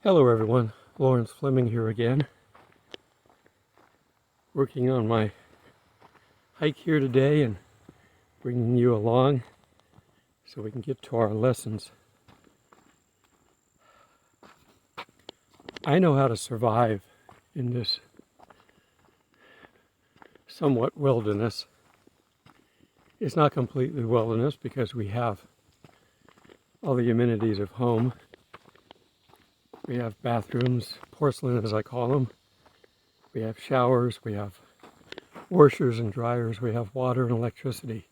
Hello everyone, Lawrence Fleming here again, working on my hike here today and bringing you along so we can get to our lessons. I know how to survive in this somewhat wilderness. It's not completely wilderness because we have all the amenities of home. We have bathrooms, porcelain as I call them. We have showers, we have washers and dryers, we have water and electricity.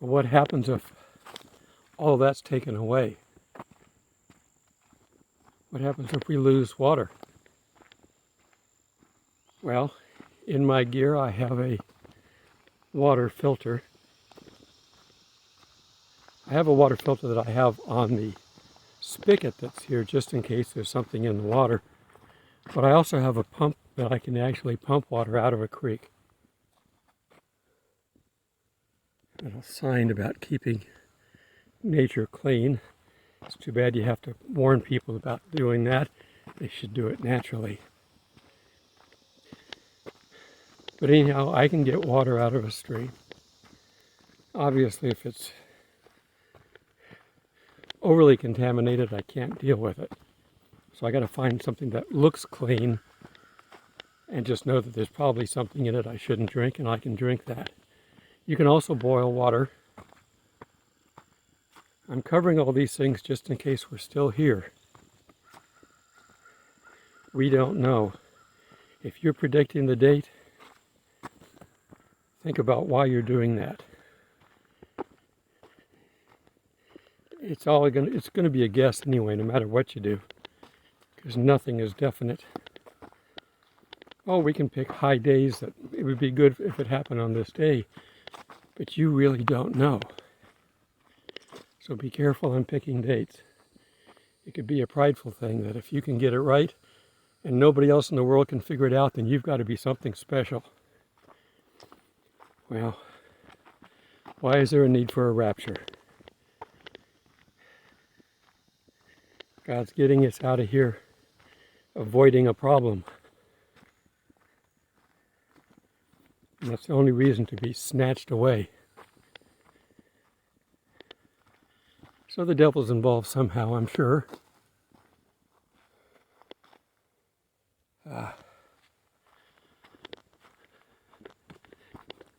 But what happens if all that's taken away? What happens if we lose water? Well, in my gear I have a water filter. I have a water filter that I have on the spigot that's here just in case there's something in the water. But I also have a pump that I can actually pump water out of a creek. A little sign about keeping nature clean. It's too bad you have to warn people about doing that. They should do it naturally. But anyhow, I can get water out of a stream. Obviously, if it's overly contaminated, I can't deal with it. So I got to find something that looks clean and just know that there's probably something in it I shouldn't drink, and I can drink that. You can also boil water. I'm covering all these things just in case we're still here. We don't know. If you're predicting the date, think about why you're doing that. It's going to be a guess anyway, no matter what you do, because nothing is definite. Oh, we can pick high days that it would be good if it happened on this day, but you really don't know. So be careful on picking dates. It could be a prideful thing that if you can get it right and nobody else in the world can figure it out, then you've got to be something special. Well, why is there a need for a rapture? God's getting us out of here, avoiding a problem. And that's the only reason to be snatched away. So the devil's involved somehow, I'm sure.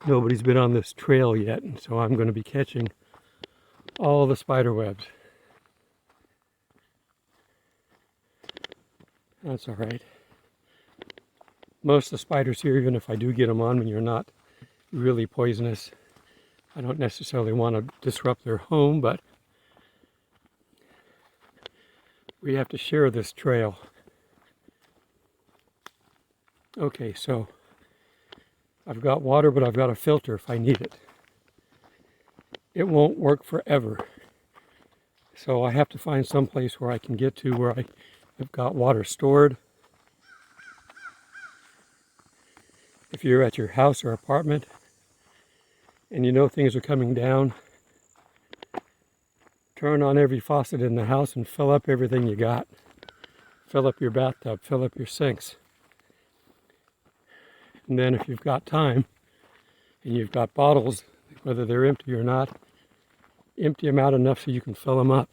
Nobody's been on this trail yet, and so I'm going to be catching all the spider webs. That's all right. Most of the spiders here, even if I do get them on me, are not really poisonous. I don't necessarily want to disrupt their home, but we have to share this trail. Okay, so I've got water, but I've got a filter if I need it. It won't work forever. So I have to find some place where I can get to where I've got water stored. If you're at your house or apartment and you know things are coming down, turn on every faucet in the house and fill up everything you got. Fill up your bathtub, fill up your sinks. And then if you've got time and you've got bottles, whether they're empty or not, empty them out enough so you can fill them up.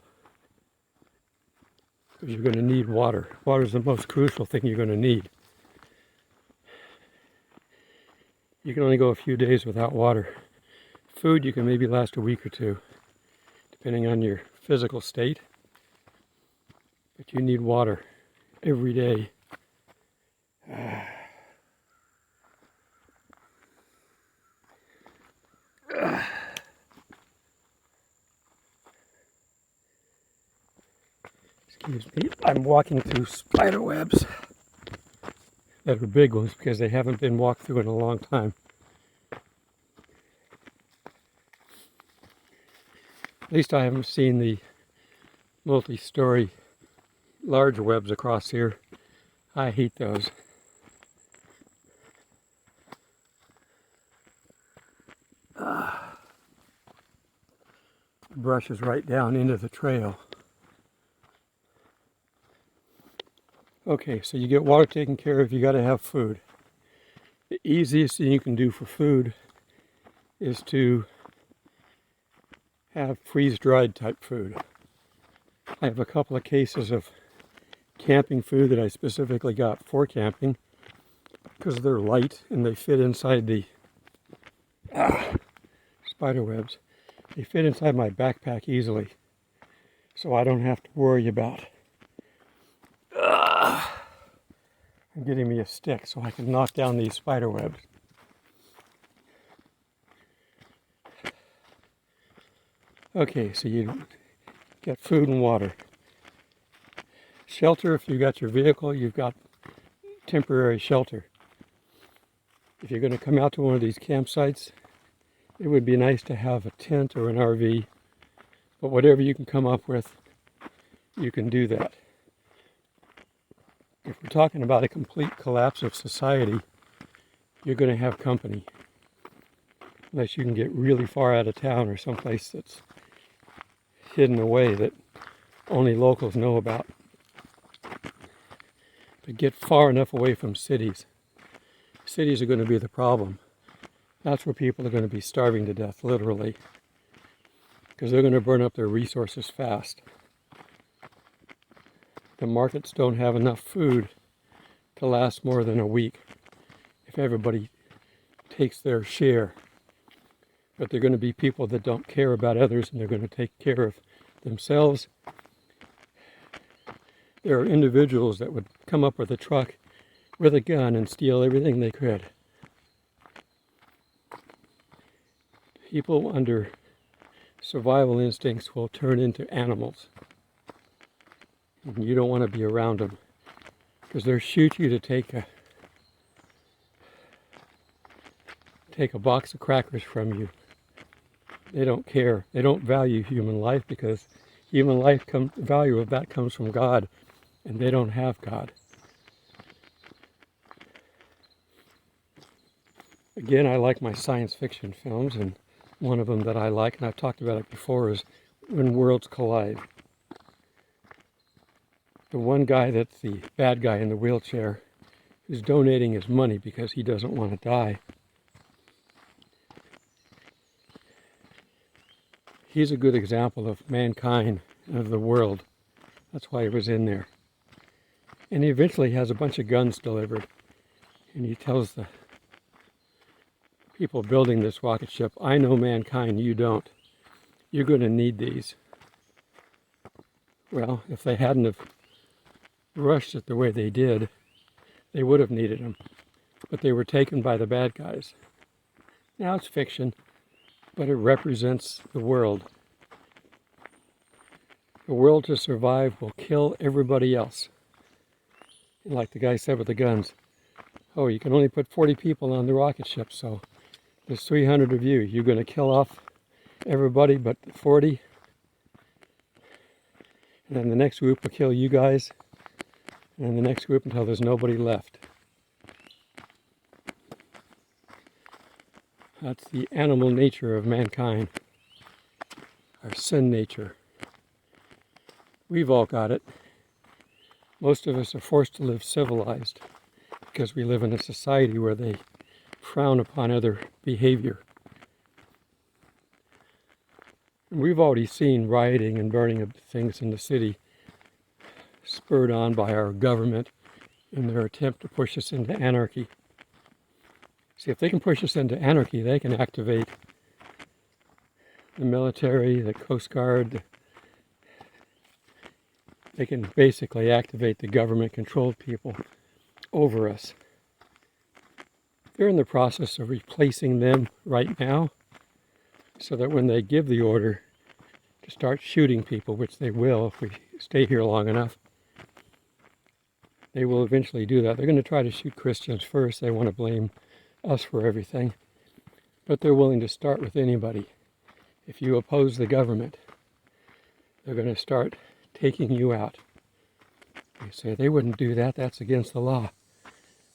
Because you're going to need water. Water is the most crucial thing you're going to need. You can only go a few days without water. Food, you can maybe last a week or two, depending on your physical state. But you need water every day. Excuse me, I'm walking through spider webs that are big ones because they haven't been walked through in a long time. At least I haven't seen the multi-story large webs across here. I hate those. Brushes right down into the trail. Okay, so you get water taken care of, you got to have food. The easiest thing you can do for food is to have freeze-dried type food. I have a couple of cases of camping food that I specifically got for camping because they're light and they fit inside the spider webs. They fit inside my backpack easily, so I don't have to worry about getting me a stick so I can knock down these spider webs. Okay, so you get food and water. Shelter, if you've got your vehicle, you've got temporary shelter. If you're going to come out to one of these campsites, it would be nice to have a tent or an RV, but whatever you can come up with, you can do that. If we're talking about a complete collapse of society, you're going to have company. Unless you can get really far out of town or someplace that's hidden away that only locals know about. But get far enough away from cities. Cities are going to be the problem. That's where people are going to be starving to death, literally. Because they're going to burn up their resources fast. The markets don't have enough food to last more than a week if everybody takes their share. But they're going to be people that don't care about others and they're going to take care of themselves. There are individuals that would come up with a truck with a gun and steal everything they could. People under survival instincts will turn into animals. And you don't want to be around them because they'll shoot you to take a box of crackers from you. They don't care. They don't value human life because human life, the value of that comes from God, and they don't have God. Again, I like my science fiction films, and one of them that I like, and I've talked about it before, is When Worlds Collide. The one guy that's the bad guy in the wheelchair is donating his money because he doesn't want to die. He's a good example of mankind, of the world. That's why he was in there. And he eventually has a bunch of guns delivered. And he tells the people building this rocket ship, I know mankind, you don't. You're going to need these. Well, if they hadn't have rushed it the way they did, they would have needed them. But they were taken by the bad guys. Now it's fiction, but it represents the world. The world to survive will kill everybody else. And like the guy said with the guns, oh, you can only put 40 people on the rocket ship, so there's 300 of you. You're going to kill off everybody but 40. And then the next group will kill you guys. And then the next group until there's nobody left. That's the animal nature of mankind. Our sin nature. We've all got it. Most of us are forced to live civilized because we live in a society where they frown upon other behavior. And we've already seen rioting and burning of things in the city spurred on by our government in their attempt to push us into anarchy. See, if they can push us into anarchy, they can activate the military, the Coast Guard. They can basically activate the government-controlled people over us. They're in the process of replacing them right now so that when they give the order to start shooting people, which they will if we stay here long enough, they will eventually do that. They're going to try to shoot Christians first. They want to blame us for everything. But they're willing to start with anybody. If you oppose the government, they're going to start taking you out. You say, they wouldn't do that. That's against the law.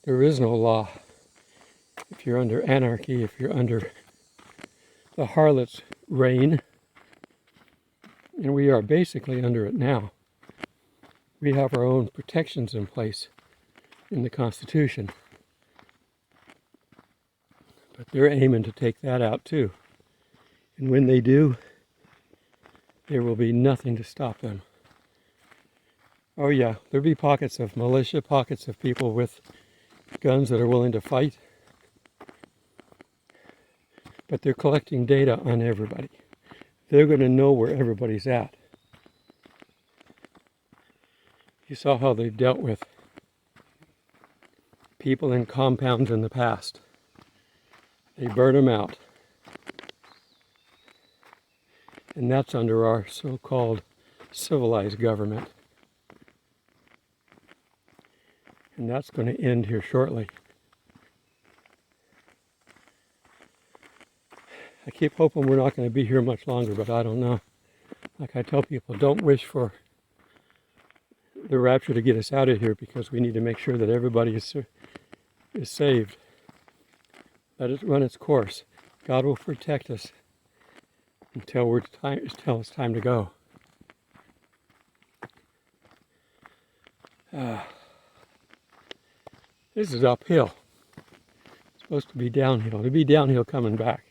There is no law. If you're under anarchy, if you're under the harlot's reign, and we are basically under it now. We have our own protections in place in the Constitution. But they're aiming to take that out too. And when they do, there will be nothing to stop them. Oh yeah, there'll be pockets of militia, pockets of people with guns that are willing to fight. But they're collecting data on everybody. They're going to know where everybody's at. You saw how they've dealt with people in compounds in the past. They burn them out. And that's under our so-called civilized government. And that's going to end here shortly. I keep hoping we're not going to be here much longer, but I don't know. Like I tell people, don't wish for the rapture to get us out of here, because we need to make sure that everybody is saved. Let it run its course. God will protect us until it's time to go. This is uphill. It's supposed to be downhill. It'll be downhill coming back.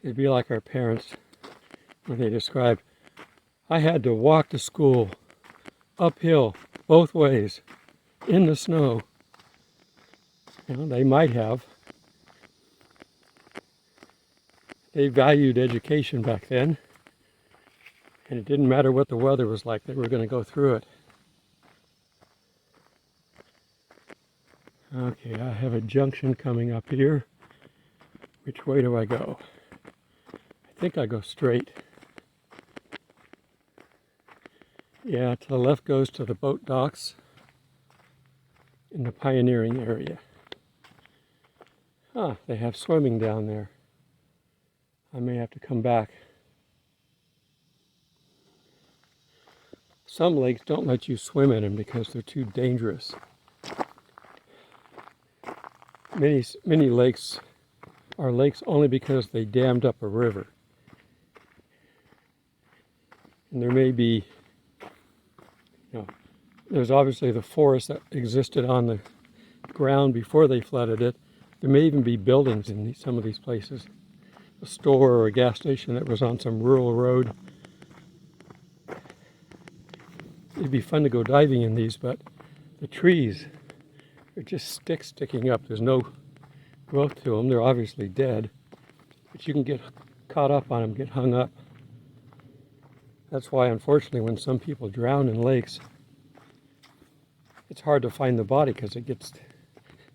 It'd be like our parents when they described, I had to walk to school uphill both ways in the snow. You know, they might have. They valued education back then, and it didn't matter what the weather was like, they were going to go through it. Okay, I have a junction coming up here. Which way do I go? I think I go straight. Yeah, to the left goes to the boat docks in the pioneering area. Ah, they have swimming down there. I may have to come back. Some lakes don't let you swim in them because they're too dangerous. Many lakes are lakes only because they dammed up a river. And there may be, there's obviously the forest that existed on the ground before they flooded it. There may even be buildings in some of these places. A store or a gas station that was on some rural road. It'd be fun to go diving in these, but the trees are just sticks sticking up. There's no growth to them. They're obviously dead, but you can get caught up on them, get hung up. That's why, unfortunately, when some people drown in lakes, it's hard to find the body because it gets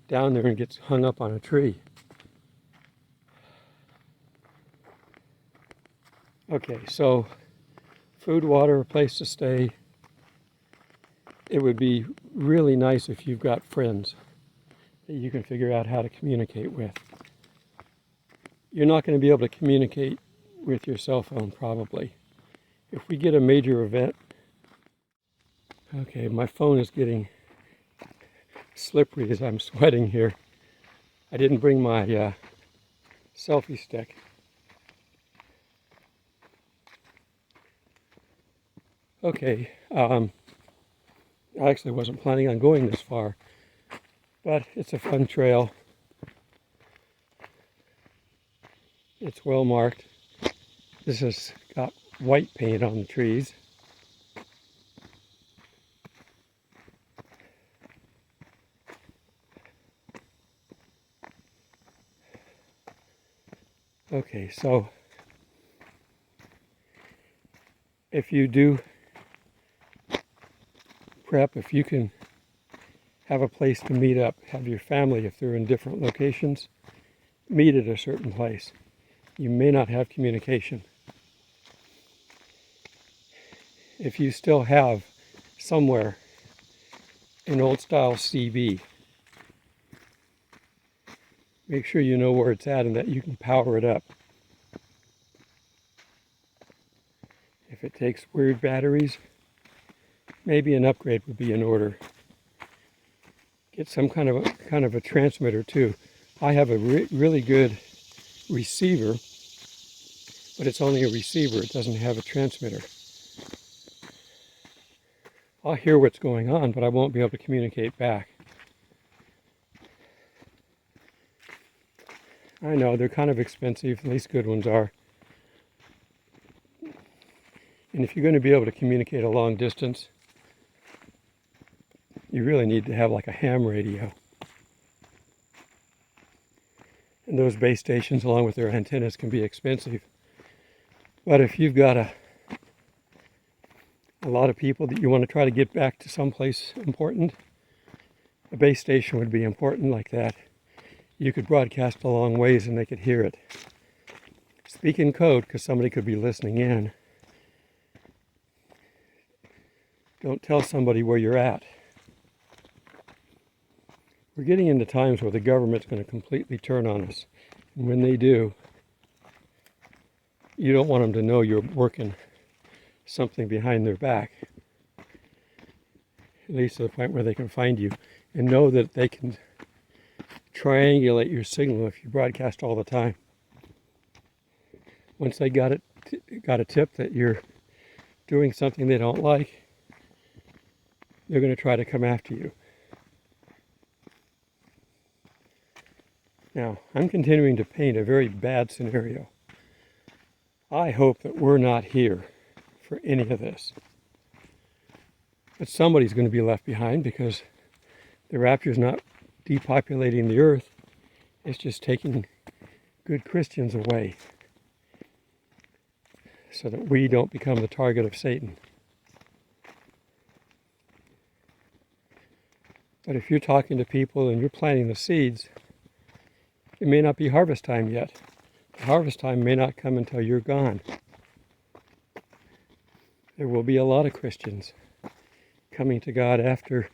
down there and gets hung up on a tree. Okay, so food, water, a place to stay. It would be really nice if you've got friends that you can figure out how to communicate with. You're not going to be able to communicate with your cell phone, probably. If we get a major event, okay, my phone is getting slippery as I'm sweating here. I didn't bring my selfie stick. Okay, I actually wasn't planning on going this far, but it's a fun trail. It's well marked. This has got white paint on the trees. Okay, so if you do prep, if you can have a place to meet up, have your family, if they're in different locations, meet at a certain place. You may not have communication. If you still have somewhere an old style CB, make sure you know where it's at and that you can power it up. If it takes weird batteries, maybe an upgrade would be in order. Get some kind of a transmitter too. I have a really good receiver, but it's only a receiver. It doesn't have a transmitter. I'll hear what's going on, but I won't be able to communicate back. I know, they're kind of expensive, at least good ones are. And if you're going to be able to communicate a long distance, you really need to have like a ham radio. And those base stations, along with their antennas, can be expensive. But if you've got a lot of people that you want to try to get back to someplace important, a base station would be important like that. You could broadcast a long ways and they could hear it. Speak in code because somebody could be listening in. Don't tell somebody where you're at. We're getting into times where the government's going to completely turn on us. And when they do, you don't want them to know you're working something behind their back. At least to the point where they can find you and know that they can triangulate your signal if you broadcast all the time. Once they got a tip that you're doing something they don't like, they're going to try to come after you. Now, I'm continuing to paint a very bad scenario. I hope that we're not here for any of this. But somebody's going to be left behind because the rapture is not depopulating the earth. It's just taking good Christians away so that we don't become the target of Satan. But if you're talking to people and you're planting the seeds, it may not be harvest time yet. The harvest time may not come until you're gone. There will be a lot of Christians coming to God after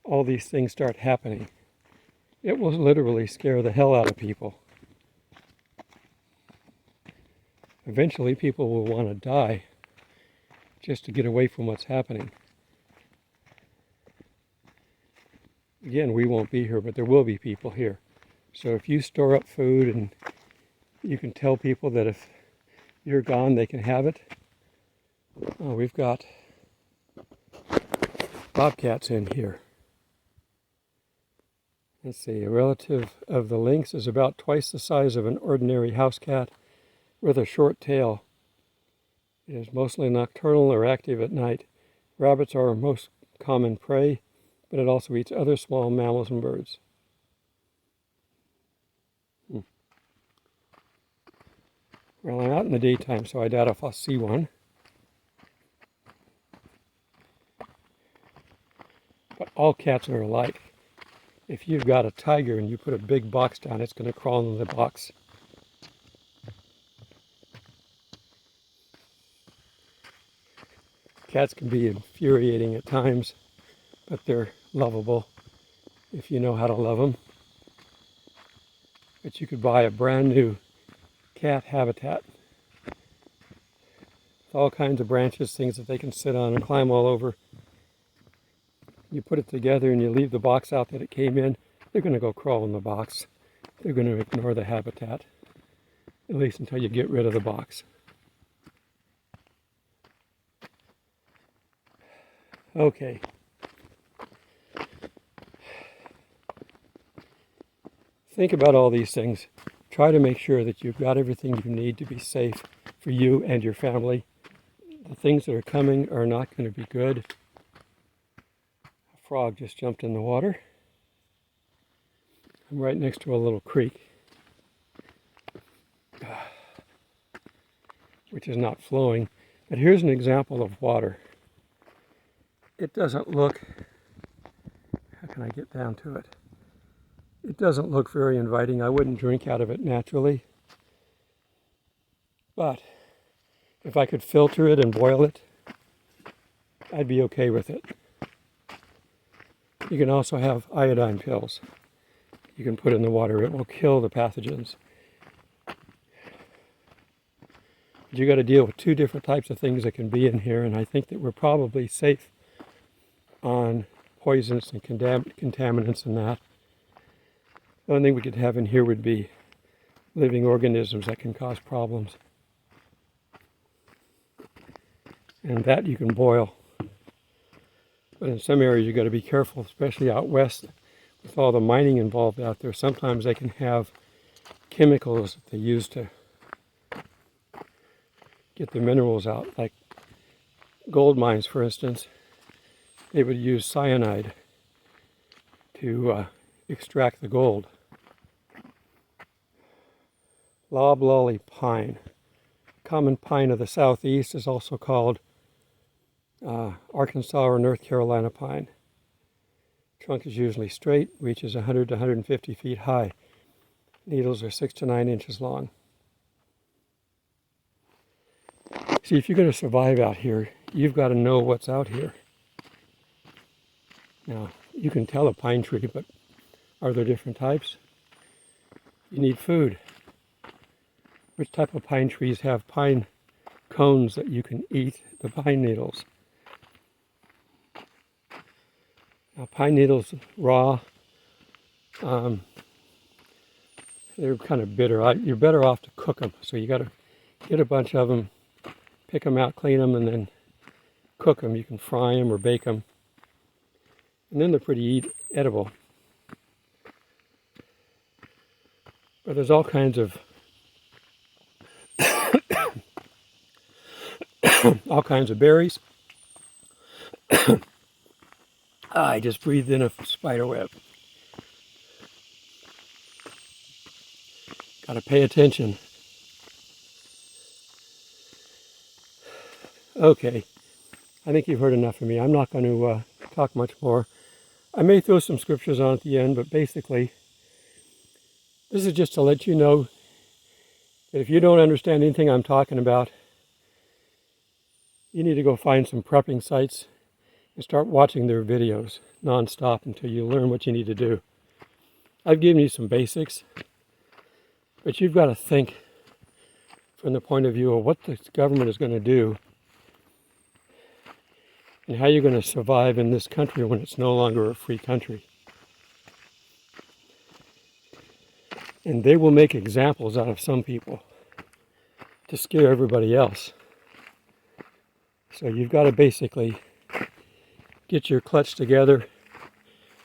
all these things start happening. It will literally scare the hell out of people. Eventually people will want to die just to get away from what's happening. Again, we won't be here, but there will be people here. So if you store up food and you can tell people that if you're gone, they can have it. Oh, we've got bobcats in here. Let's see, a relative of the lynx is about twice the size of an ordinary house cat with a short tail. It is mostly nocturnal or active at night. Rabbits are our most common prey, but it also eats other small mammals and birds. Well, I'm out in the daytime, so I doubt if I'll see one. But all cats are alike. If you've got a tiger and you put a big box down, it's going to crawl into the box. Cats can be infuriating at times, but they're lovable if you know how to love them. But you could buy a brand new cat habitat with all kinds of branches, things that they can sit on and climb all over. You put it together and you leave the box out that it came in, they're going to go crawl in the box. They're going to ignore the habitat, at least until you get rid of the box. Okay. Think about all these things. Try to make sure that you've got everything you need to be safe for you and your family. The things that are coming are not going to be good. A frog just jumped in the water. I'm right next to a little creek, which is not flowing. But here's an example of water. It doesn't look, how can I get down to it? It doesn't look very inviting. I wouldn't drink out of it naturally. But if I could filter it and boil it, I'd be okay with it. You can also have iodine pills. You can put in the water. It will kill the pathogens. But you got to deal with two different types of things that can be in here, and I think that we're probably safe on poisons and contaminants and that. The only thing we could have in here would be living organisms that can cause problems. And that you can boil. But in some areas, you've got to be careful, especially out west, with all the mining involved out there. Sometimes they can have chemicals that they use to get the minerals out, like gold mines, for instance. They would use cyanide to extract the gold. Loblolly pine. Common pine of the southeast is also called Arkansas or North Carolina pine. Trunk is usually straight, reaches 100 to 150 feet high. Needles are 6 to 9 inches long. See, if you're going to survive out here, you've got to know what's out here. Now, you can tell a pine tree, but are there different types? You need food. Which type of pine trees have pine cones that you can eat? The pine needles. Now, pine needles raw, they're kind of bitter. You're better off to cook them. So you got to get a bunch of them, pick them out, clean them, and then cook them. You can fry them or bake them. And then they're pretty edible. But there's all kinds of berries. I just breathed in a spider web. Got to pay attention. Okay, I think you've heard enough of me. I'm not going to talk much more. I may throw some scriptures on at the end, but basically, this is just to let you know that if you don't understand anything I'm talking about, you need to go find some prepping sites and start watching their videos nonstop until you learn what you need to do. I've given you some basics, but you've got to think from the point of view of what the government is going to do and how you're going to survive in this country when it's no longer a free country. And they will make examples out of some people to scare everybody else. So you've got to basically get your clutch together,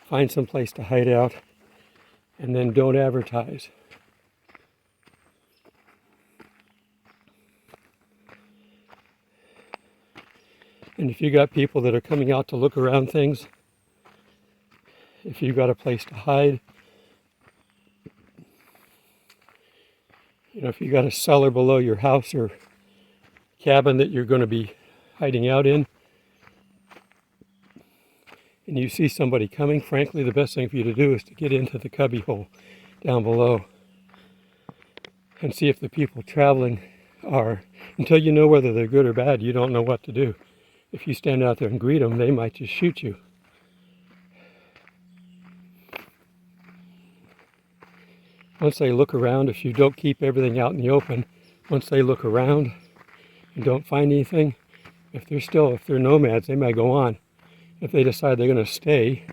find some place to hide out, and then don't advertise. And if you got people that are coming out to look around things, if you've got a place to hide, if you got a cellar below your house or cabin that you're going to be hiding out in, and you see somebody coming, frankly, the best thing for you to do is to get into the cubby hole down below and see if the people traveling are, until you know whether they're good or bad, you don't know what to do. If you stand out there and greet them, they might just shoot you. Once they look around, if you don't keep everything out in the open, once they look around and don't find anything, if they're nomads, they might go on. If they decide they're going to stay,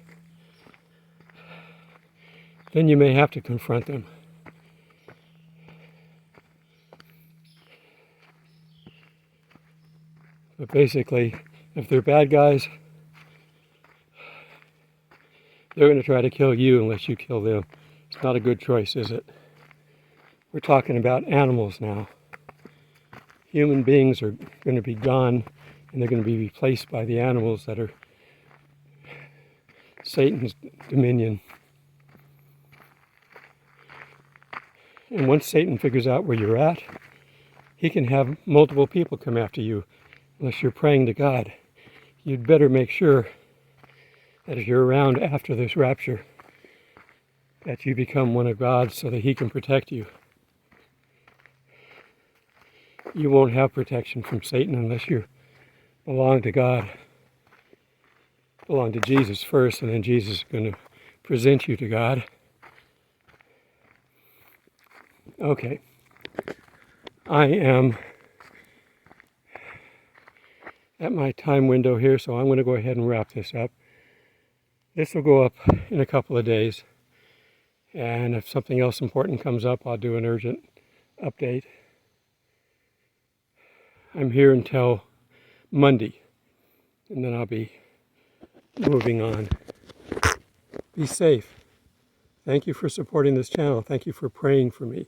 then you may have to confront them. But basically, if they're bad guys, they're going to try to kill you unless you kill them. It's not a good choice, is it? We're talking about animals now. Human beings are going to be gone, and they're going to be replaced by the animals that are Satan's dominion. And once Satan figures out where you're at, he can have multiple people come after you. Unless you're praying to God, you'd better make sure that if you're around after this rapture, that you become one of God's so that he can protect you. You won't have protection from Satan unless you belong to God. Belong to Jesus first, and then Jesus is going to present you to God. Okay. I am at my time window here, so I'm going to go ahead and wrap this up. This will go up in a couple of days, and if something else important comes up, I'll do an urgent update. I'm here until Monday, and then I'll be moving on. Be safe. Thank you for supporting this channel. Thank you for praying for me.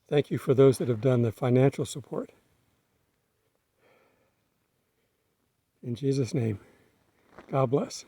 Thank you for those that have done the financial support. In Jesus' name, God bless.